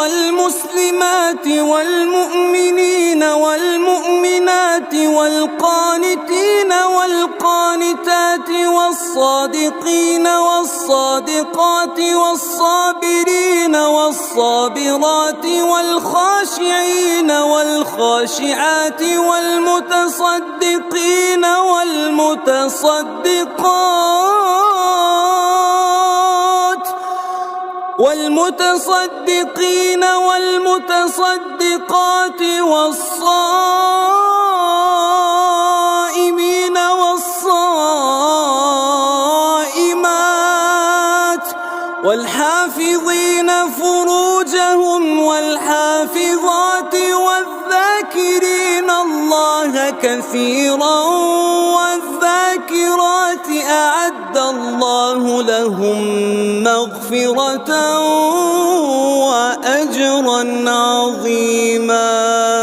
والمسلمات والمؤمنين والمؤمنات والقانتين والقانتات والصادقين والصادقات والصابرين والصابرات والخاشعين والخاشعات والمتصدقين والمتصدقات والصائمين والصائمات والحافظين فروجهم والحافظات والذاكرين الله كثيرا والذاكرات أعد الله لهم مغفرة وأجرا عظيما.